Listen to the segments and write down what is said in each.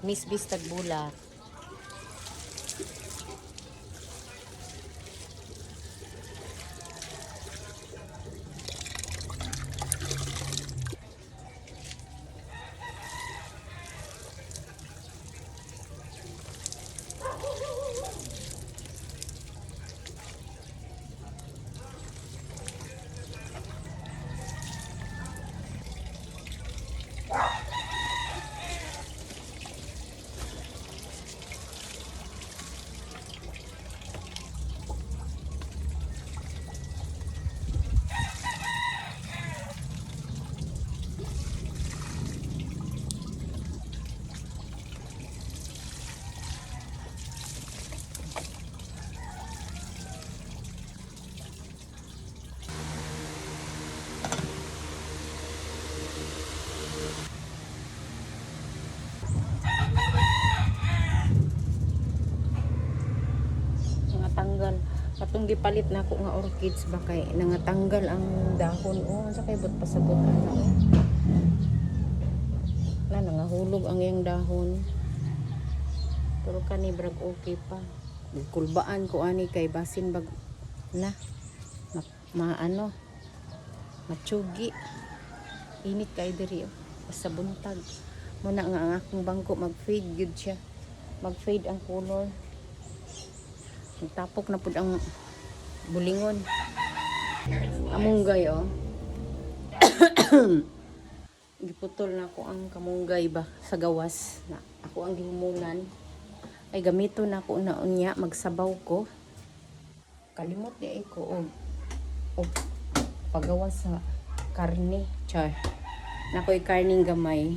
Misbis tag bulat. Tanggal katong gipalit na ako nga orchids ba kay nangatanggal ang dahon sa kay but pasabot na nangahulog ang iyang dahon pero kani brag okay pa kulbaan ko ani kay basin bag na maano matsugi init kay diri sa buntag mo na nga ang akong bangko mag-fade gyud siya mag-fade ang color. Tapok na pud ang bulingon. Kamunggay Giputol na ako ang kamunggay ba sa gawas na ako ang gihumulan. Ay gamito na ako na unya magsabaw ko. Kalimot di ko og pagawas sa karne. Char. Nakoy karning gamay.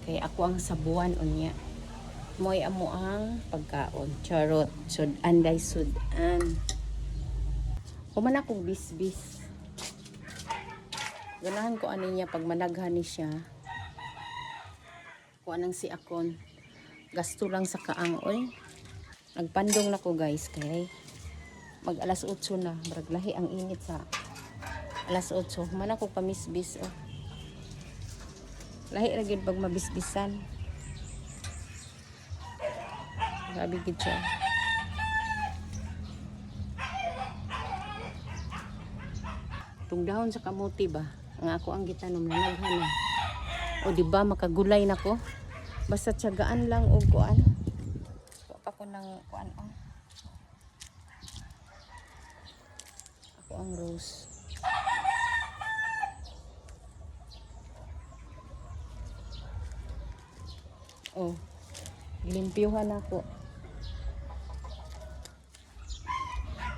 Kay ako ang sabuan unya. Moy amo ang pagkaon charot sud anday sudan human akong bisbis ganahan ko ani niya pag managhan ni siya kuan nang si akon gasto lang sa kaangoy nagpandong na ko guys kay mag alas 8 na brag lahi ang init sa alas 8 human ako pamisbis lahi ra gyud pag mabisbisan. Grabe gid siya. Tung dahon sa kamuti ba? Ang ako ang gitanom na naghan na. O di ba makagulay na ko? Basta tiyagaan lang og kuan. Wa pa ko nang kuan Ako ang rose. Gilimpyuhan ako.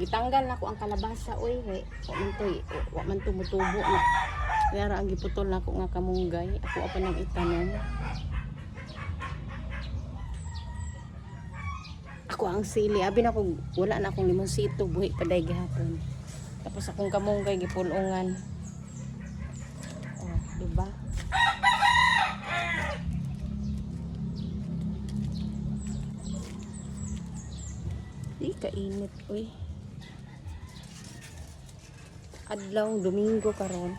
Itanggal na ko ang kalabasa wa man tumutubo na. Kaya ang giputol na ko nga kamunggay, ako apa nang itanom. Ako ang sili, abi na ko wala na akong limonsito buhi paday gihapon. Tapos akong kamunggay gipulungan. Diba? Di kainit adlaw Domingo karon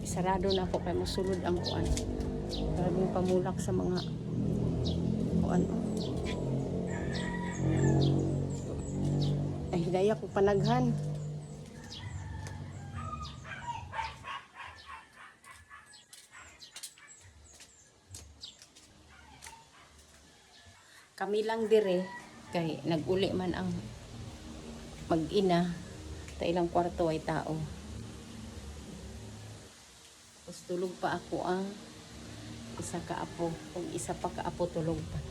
sarado na ako kay mosulod ang kuan maraming pamulak sa mga kuan ay hidaya ko panaghan. Kami lang dire kay naguli man ang mag-ina ta ilang kwarto ay tao. Tapos tulog pa ako ang isa ka apo ug isa pa ka apo tulog pa.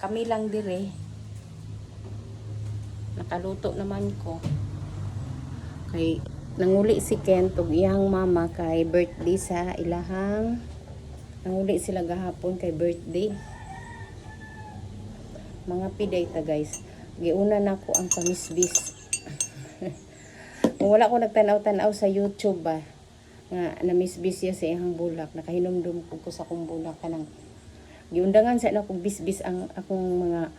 Kami lang dire. Nakaluto naman ko. Kay nanguli si Ken ug iyang mama kay birthday sa ilahang nanguli sila gahapon kay birthday. Mga piday ta guys. Giuna na ko ang pamisbis. Kung wala ko nagtanaw-tanaw sa YouTube ba nga namisbis siya sa iyang bulak, nakahinumdum ko sa akong bulak kanang giundangan sa akong bisbis ang akong mga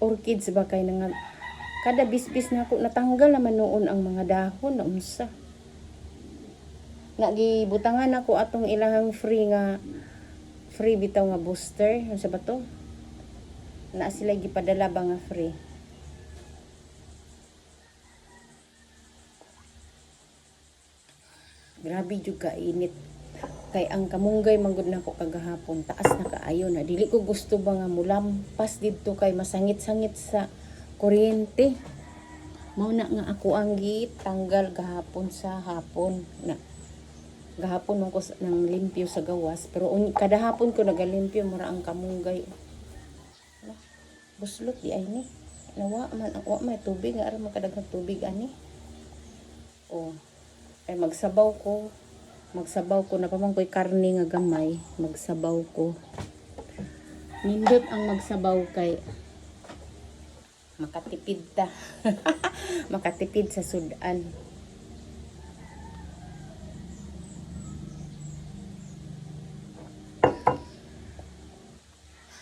orchids ba kay Kada bisbis na ako natanggal naman noon ang mga dahon na unsa. Nagibutangan ako atong ilahang free bitaw nga booster. Ano sa ba to? Na sila gipadala ba nga free. Grabe jud ka init. Kay ang kamunggay manggod nako kagahapon taas na kaayo na dili ko gusto ba nga mulampas didto kay masangit-sangit sa kuryente. Mao na nga ako ang gitanggal gahapon sa hapon na gahapon man ko nang limpyo sa gawas pero kada hapon ko nagalimpyo mura ang kamunggay. Buslot di ay ni. Nawa man ako may tubig nga aron makadaghang tubig ani. Oh. Ay magsabaw ko na pamang ko'y karne nga gamay, magsabaw ko. Nindot ang magsabaw kay makatipid ta. Makatipid sa sudan.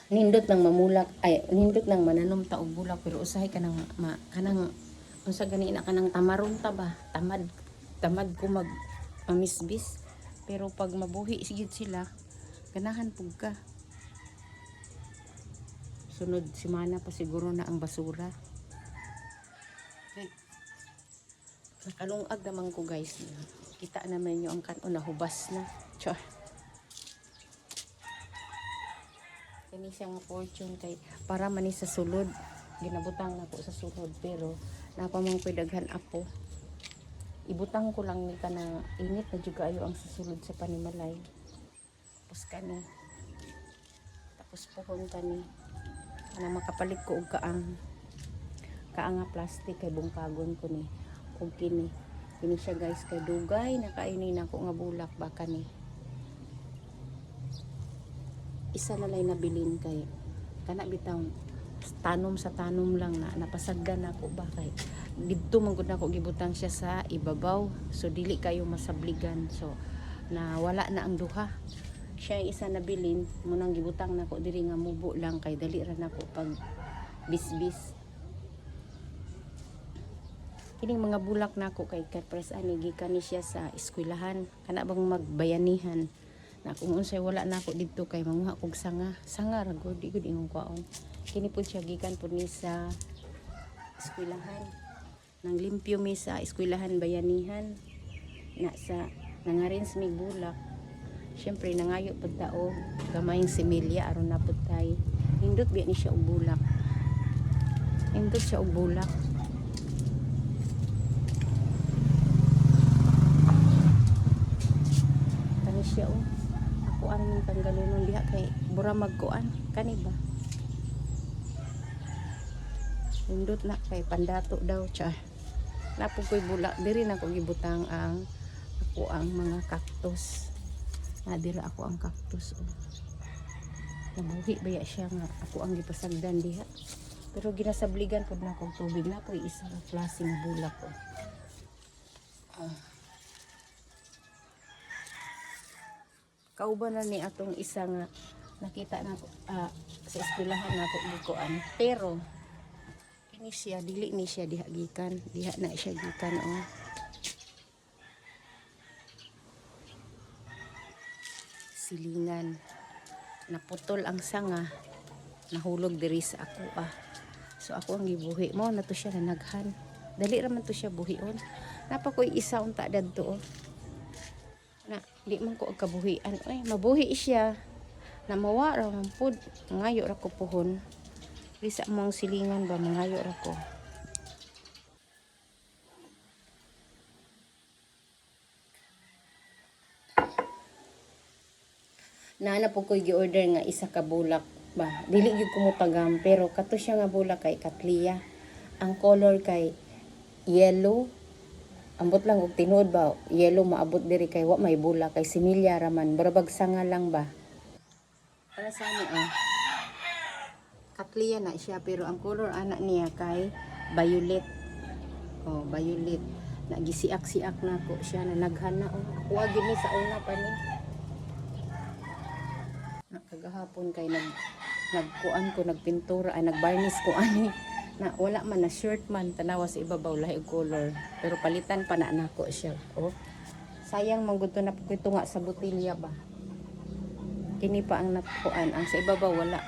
Nindot nang mamulak, nindot nang mananom ta og bulak pero usahay kanang kanang unsa gani na kanang tamaron ta ba? Tamad ko mamisbis pero pag mabuhi sigid sila ganahan pug ka. Sunod semana pa siguro na ang basura. Okay. Nakalungag naman ko guys. Kita naman nyo ang kanon na hubas na. Char. Kani siyang fortune kay para man sa sulod. Ginabutang na ko sa sulod pero napamang pwedaghan apo. Ibutang ko lang ni kanang init na juga ayo ang susulod sa panimalay. Tapos kani. Tapos pohon kani. Ana makapalit ko og kaang nga plastic kay bungkagon ko ni. Og kini. Kini siya guys kay dugay nakaini nako nga bulak baka ni. Isa na lay nabilin kay kana bitaw tanom sa tanom lang na napasagdan ako ba kay didto man gud nako gibutang siya sa ibabaw so dili kayo masabligan so na wala na ang duha siya isa nabilin mo nang gibutang nako diri nga mubo lang kay dali ra nako pag bisbis kining mga bulak nako kay kapres ani gikan ni siya sa eskwelahan kana bang magbayanihan na kung unsay wala na ako didto kay manguha kog sanga ra gud di gud ingong kwaon kini pud siya gikan pud ni sa eskwelahan nang limpyo mi sa eskwelahan bayanihan na sa nangarins mi bulak syempre nangayo pud taog gamayng similya aron na pud tay hindot biya ni siya og bulak hindot siya og bulak kani siya ako aron tanggalon diha kay bura magkuan kani ba hindot na kay pandato daw siya napog ko'y bulak diri na ko gibutang ang ako ang mga cactus dira ako ang cactus nabuhi baya siya nga ako ang gipasagdan diha pero ginasabligan pud na kog tubig na ko'y isa ka klaseng bulak ko kauban na ni atong isa nga nakita na sa eskwelahan nako gikuan pero kini siya dili ni siya diha gikan diha na siya gikan silingan naputol ang sanga nahulog diri sa ako so ako ang gibuhi mo na to siya nanaghan dali ra man to siya buhion napa koy isa unta dadto na di man ko og kabuhian mabuhi siya na mawa ra man pud ngayo ra ko pohon bisa mong silingan ba mangayo ra ko na po ko'y gi-order nga isa ka bulak ba dili gyud ko mo tagam pero kato siya nga bulak kay katliya ang color kay yellow ambot lang og tinuod ba yellow maabot diri kay wa may bulak kay similya raman barabag sanga lang ba para sa ani katliya na siya pero ang color anak niya kay violet violet nagisiak-siak na ko siya na naghana ako agi ni sa una pa ni kagahapon kay nagkuan ko nagpintura nagbarnis ko ani na wala man na shirt man tanawa sa ibabaw lahi og color pero palitan pa na nako siya. Oh, sayang man gud to na ito nga sa botilya ba. Kini pa ang nakuan, ang sa ibabaw wala.